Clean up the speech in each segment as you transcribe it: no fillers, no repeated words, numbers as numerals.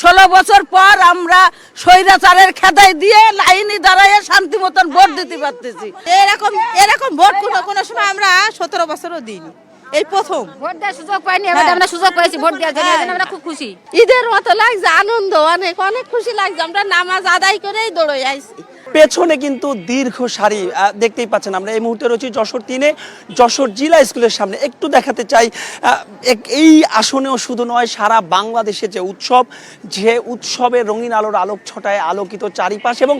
16 বছর পর আমরা স্বৈরাচারের খেদাই দিয়ে লাইনে দাঁড়ায় শান্তি মতন ভোট দিতে পারতেছি। এরকম এরকম ভোট কোনো সময় আমরা 17 বছরও দিইনি, এই প্রথম ভোট দেওয়ার সুযোগ পাইনি, এবার আমরা সুযোগ পেয়েছি ভোট দেওয়ার জন্য, এই জন্য আমরা খুব খুশি। ঈদের মতো লাগছে, আনন্দ অনেক অনেক খুশি লাগছে। আমরা নামাজ আদায় করেই দৌড়ে আইছি। পেছনে কিন্তু দীর্ঘ সারি দেখতেই পাচ্ছেন। আমরা এই মুহূর্তে রয়েছি যশোর 3-এ যশোর জিলা স্কুলের সামনে। একটু দেখাতে চাই এই আসনেও শুধু নয়, সারা বাংলাদেশে যে উৎসব, যে উৎসবের রঙিন আলোর আলোক ছটায় আলোকিত চারিপাশ, এবং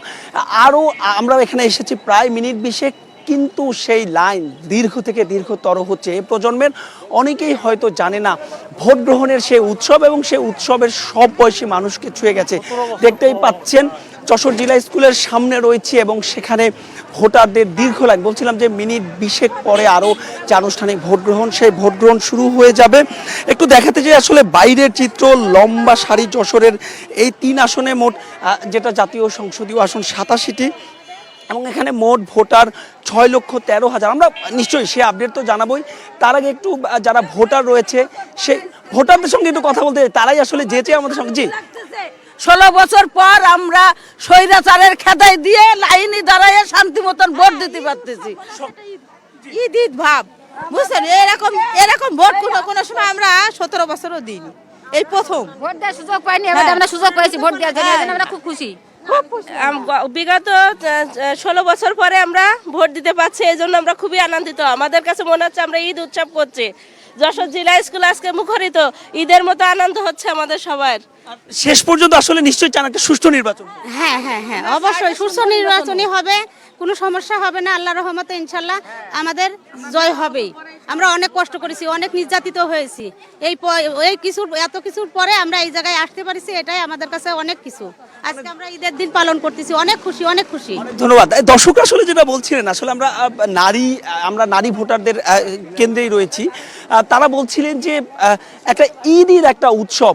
আরও আমরা এখানে এসেছি প্রায় মিনিট 20, কিন্তু সেই লাইন দীর্ঘ থেকে দীর্ঘতর হচ্ছে। এই প্রজন্মের অনেকেই হয়তো জানে না ভোট গ্রহণের সেই উৎসব, এবং সেই উৎসবের সব বয়সী মানুষকে ছুঁয়ে গেছে। দেখতেই পাচ্ছেন যশোর জিলা স্কুলের সামনে রয়েছে, এবং সেখানে ভোটারদের দীর্ঘ লাইন। বলছিলাম যে মিনিট 20 পরে আরও যে আনুষ্ঠানিক ভোট গ্রহণ, সেই ভোট গ্রহণ শুরু হয়ে যাবে। একটু দেখাতে যে আসলে বাইরের চিত্র, লম্বা সারি যশোরের এই 3 আসনে মোট যেটা জাতীয় সংসদীয় আসন 87টি, এবং এখানে মোট ভোটার 6,13,000। আমরা নিশ্চয়ই সে আপডেট তো জানাবোই। তার আগে একটু যারা ভোটার রয়েছে সেই ভোটারদের সঙ্গে একটু কথা বলতে, তারাই আসলে যেতে আমাদের সঙ্গে। জি, 16 বছর পর আমরা স্বৈরাচারের খেদাই দিয়ে লাইনে দাঁড়ায় শান্তি মতন ভোট দিতে পারতেছি। ঈদ ঈদ ভাব, বুঝছেন? এরকম এরকম ভোট কোনো সময় আমরা 17 বছরও দিইনি, এই প্রথম। ভোট দেওয়ার সুযোগ পাইনি, এবার আমরা সুযোগ পেয়েছি ভোট দেওয়ার জন্য, এই জন্য আমরা খুব খুশি। বিগত 16 বছর পরে আমরা ভোট দিতে পারছি, এই জন্য আমরা খুবই আনন্দিত। আমাদের কাছে মনে হচ্ছে আমরা ঈদ উৎসব করছি। যশোর জেলা স্কুল আজকে মুখরিত, ঈদের মতো আনন্দ হচ্ছে আমাদের সবার। শেষ পর্যন্ত আসলে নিশ্চয়ই চান একটা সুষ্ঠু নির্বাচন। হ্যাঁ হ্যাঁ হ্যাঁ, অবশ্যই সুষ্ঠু নির্বাচনই হবে, কোনো সমস্যা হবে না। আল্লাহর রহমতে ইনশাল্লাহ আমাদের জয় হবেই। আমরা অনেক কষ্ট করেছি, অনেক নির্যাতিত হয়েছি। এই কিছুর এত কিছুর পরে আমরা এই জায়গায় আসতে পারছি, এটাই আমাদের কাছে অনেক কিছু। আজকে আমরা ঈদের দিন পালন করতেছি, অনেক খুশি, অনেক খুশি। ধন্যবাদ। দর্শক আসলে যেটা বলছিলেন, আসলে আমরা নারী ভোটারদের কেন্দ্রেই রয়েছি। তারা বলছিলেন যে একটা ঈদের একটা উৎসব,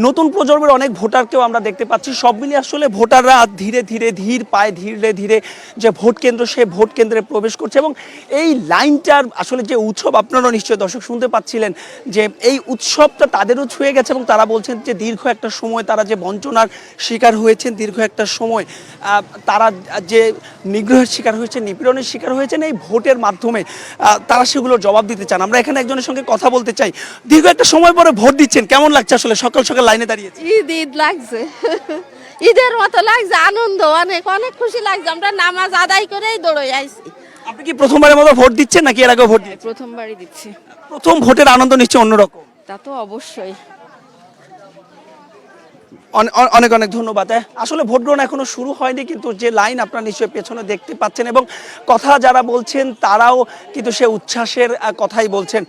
নতুন প্রজন্মের অনেক ভোটারকেও আমরা দেখতে পাচ্ছি। সব মিলিয়ে আসলে ভোটাররা ধীরে ধীরে ধীর পায়ে ধীরে ধীরে যে ভোট কেন্দ্র, সেই ভোট কেন্দ্রে প্রবেশ করছে, এবং এই লাইনটার আসলে যে উৎসব, আপনারা নিশ্চয়ই দর্শক শুনতে পাচ্ছিলেন যে এই উৎসবটা তাদেরও ছুঁয়ে গেছে, এবং তারা বলছেন যে দীর্ঘ একটা সময় তারা যে বঞ্চনার শিকার হয়েছেন, দীর্ঘ একটা সময় তারা যে নিগ্রহের শিকার হয়েছে, নিপীড়নের শিকার হয়েছেন, এই ভোটের মাধ্যমে তারা সেগুলোর জবাব দিতে চান। আমরা এখানে একজনের সঙ্গে কথা বলতে চাই। দীর্ঘ একটা সময় পরে ভোট দিচ্ছেন, কেমন লাগছে আসলে সকাল সকাল লাইনে দাঁড়িয়েছে? ঈদ ঈদ লাগছে, ঈদের মতো লাগছে, আনন্দ অনেক অনেক খুশি লাগছে। আমরা নামাজ আদায় করেই দৌড়ে আইছি। আপনি কি প্রথমবারের মতো ভোট দিচ্ছেন নাকি এর আগেও ভোট দিয়েছেন? প্রথমবারই দিচ্ছি। প্রথম ভোটের আনন্দ নিশ্চয়ই অন্যরকম। তা তো অবশ্যই। অনেক অনেক ধন্যবাদ। আসলে ভোট গ্রহণ এখনো শুরু হয়নি, কিন্তু যে লাইন আপনারা নিশ্চয়ই পেছনে দেখতে পাচ্ছেন, এবং কথা যারা বলছেন তারাও কিন্তু সে উচ্ছ্বাসের কথাই বলছেন।